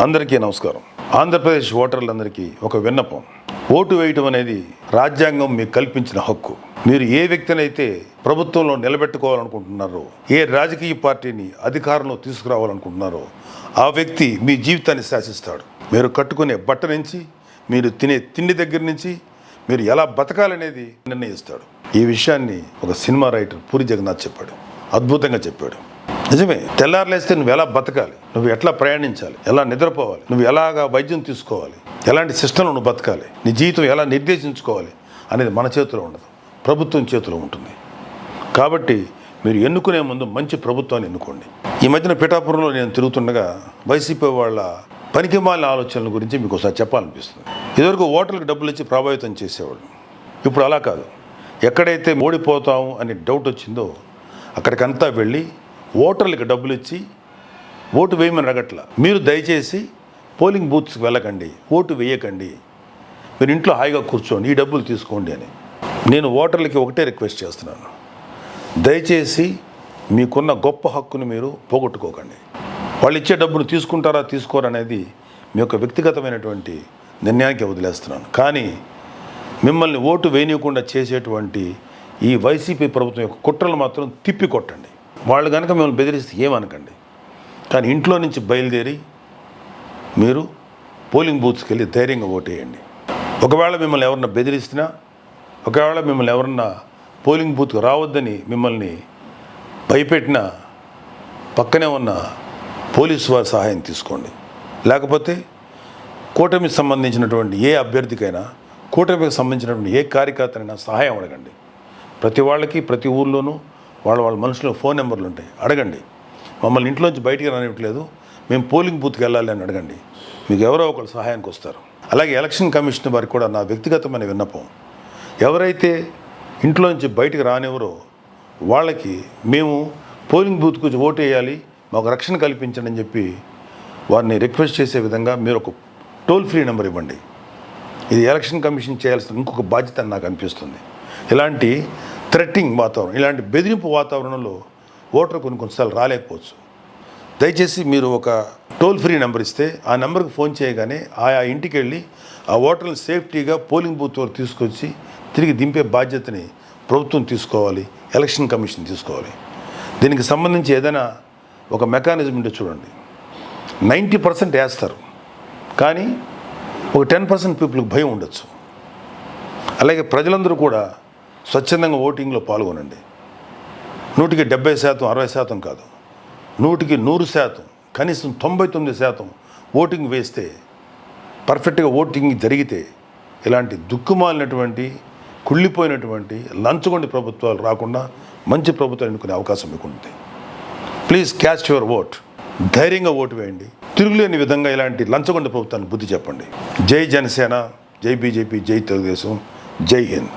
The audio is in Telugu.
అందరికీ నమస్కారం. ఆంధ్రప్రదేశ్ ఓటర్లందరికీ ఒక విన్నపం. ఓటు వేయటం అనేది రాజ్యాంగం మీకు కల్పించిన హక్కు. మీరు ఏ వ్యక్తినైతే ప్రభుత్వంలో నిలబెట్టుకోవాలనుకుంటున్నారో, ఏ రాజకీయ పార్టీని అధికారంలో తీసుకురావాలనుకుంటున్నారో ఆ వ్యక్తి మీ జీవితాన్ని శాసిస్తాడు. మీరు కట్టుకునే బట్ట నుంచి, మీరు తినే తిండి దగ్గర నుంచి మీరు ఎలా బతకాలనేది నిర్ణయిస్తాడు. ఈ విషయాన్ని ఒక సినిమా రైటర్ పూరి జగన్నాథ్ చెప్పాడు. అద్భుతంగా చెప్పాడు. నిజమే. తెల్లారులేస్తే నువ్వు ఎలా బతకాలి, నువ్వు ఎట్లా ప్రయాణించాలి, ఎలా నిద్రపోవాలి, నువ్వు ఎలాగా వైద్యం తీసుకోవాలి, ఎలాంటి సిస్టంలో నువ్వు బతకాలి, నీ జీవితం ఎలా నిర్దేశించుకోవాలి అనేది మన చేతిలో ఉండదు, ప్రభుత్వం చేతిలో ఉంటుంది. కాబట్టి మీరు ఎన్నుకునే ముందు మంచి ప్రభుత్వాన్ని ఎన్నుకోండి. ఈ మధ్యన పిఠాపురంలో నేను తిరుగుతుండగా వైసీపీ వాళ్ళ పనికిమాలిన ఆలోచనల గురించి మీకు ఒకసారి చెప్పాలనిపిస్తుంది. ఇదివరకు ఓటర్లకు డబ్బులు ఇచ్చి ప్రభావితం చేసేవాళ్ళు. ఇప్పుడు అలా కాదు. ఎక్కడైతే ఓడిపోతాము అనే డౌట్ వచ్చిందో అక్కడికంతా వెళ్ళి ఓటర్లకు డబ్బులు ఇచ్చి ఓటు వేయమని అడగట్ల. మీరు దయచేసి పోలింగ్ బూత్స్కి వెళ్ళకండి, ఓటు వేయకండి, మీరు ఇంట్లో హాయిగా కూర్చోండి, ఈ డబ్బులు తీసుకోండి అని. నేను ఓటర్లకి ఒకటే రిక్వెస్ట్ చేస్తున్నాను, దయచేసి మీకున్న గొప్ప హక్కును మీరు పోగొట్టుకోకండి. వాళ్ళు ఇచ్చే డబ్బును తీసుకుంటారా తీసుకోరనేది మీ యొక్క వ్యక్తిగతమైనటువంటి నిర్ణయానికి వదిలేస్తున్నాను. కానీ మిమ్మల్ని ఓటు వేయనీయకుండా చేసేటువంటి ఈ వైసీపీ ప్రభుత్వం యొక్క కుట్రలు మాత్రం తిప్పి కొట్టండి. వాళ్ళు కనుక మిమ్మల్ని బెదిరిస్తే ఏమనకండి. కానీ ఇంట్లో నుంచి బయలుదేరి మీరు పోలింగ్ బూత్స్కి వెళ్ళి ధైర్యంగా ఓటేయండి. ఒకవేళ మిమ్మల్ని ఎవరన్నా బెదిరిస్తున్నా, ఒకవేళ మిమ్మల్ని ఎవరన్నా పోలింగ్ బూత్కి రావద్దని మిమ్మల్ని భయపెట్టినా పక్కనే ఉన్న పోలీసు వారి సహాయం తీసుకోండి. లేకపోతే కూటమికి సంబంధించినటువంటి ఏ అభ్యర్థికైనా, కూటమికి సంబంధించినటువంటి ఏ కార్యకర్తనైనా సహాయం అడగండి. ప్రతి వాళ్ళకి ప్రతి ఊర్లోనూ వాళ్ళ మనుషుల ఫోన్ నెంబర్లు ఉంటాయి, అడగండి. మమ్మల్ని ఇంట్లోంచి బయటికి రానివ్వట్లేదు, మేము పోలింగ్ బూత్కి వెళ్ళాలి అని అడగండి. మీకు ఎవరో ఒకరు సహాయానికి వస్తారు. అలాగే ఎలక్షన్ కమిషన్ వారికి కూడా నా వ్యక్తిగతమైన విన్నపం, ఎవరైతే ఇంట్లోంచి బయటికి రానివ్వరో వాళ్ళకి మేము పోలింగ్ బూత్కి ఓటు వేయాలి, మాకు రక్షణ కల్పించండి అని చెప్పి వారిని రిక్వెస్ట్ చేసే విధంగా మీరు ఒక టోల్ ఫ్రీ నెంబర్ ఇవ్వండి. ఇది ఎలక్షన్ కమిషన్ చేయాల్సిన ఇంకొక బాధ్యత అని నాకు అనిపిస్తుంది. ఇలాంటి థ్రెట్టింగ్ వాతావరణం, ఇలాంటి బెదిరింపు వాతావరణంలో ఓటర్ కొన్నిసార్లు రాలేకపోవచ్చు. దయచేసి మీరు ఒక టోల్ ఫ్రీ నెంబర్ ఇస్తే ఆ నెంబర్కి ఫోన్ చేయగానే ఆయా ఇంటికి వెళ్ళి ఆ ఓటర్ని సేఫ్టీగా పోలింగ్ బూత్ వరకు తీసుకొచ్చి తిరిగి దింపే బాధ్యతని ప్రభుత్వం తీసుకోవాలి, ఎలక్షన్ కమిషన్ తీసుకోవాలి. దీనికి సంబంధించి ఏదైనా ఒక మెకానిజం ఉంటే చూడండి. 90% వేస్తారు, కానీ ఒక 10% పీపుల్కి భయం ఉండొచ్చు. అలాగే ప్రజలందరూ కూడా స్వచ్ఛందంగా ఓటింగ్లో పాల్గొనండి. 100కి 70%, 60% కాదు, 100కి 100%, కనీసం 99% ఓటింగ్ వేస్తే, పర్ఫెక్ట్గా ఓటింగ్ జరిగితే ఇలాంటి దుక్కుమాలినటువంటి, కుళ్ళిపోయినటువంటి లంచగొండి ప్రభుత్వాలు రాకుండా మంచి ప్రభుత్వాలు ఎన్నుకునే అవకాశం మీకు ఉంటుంది. Please caste your vote. ధైర్యంగా ఓటు వేయండి. తిరుగులేని విధంగా ఇలాంటి లంచగొండి ప్రభుత్వాన్ని బుద్ధి చెప్పండి. జై జనసేన, జై బీజేపీ, జై తెలుగుదేశం, జై హింద్.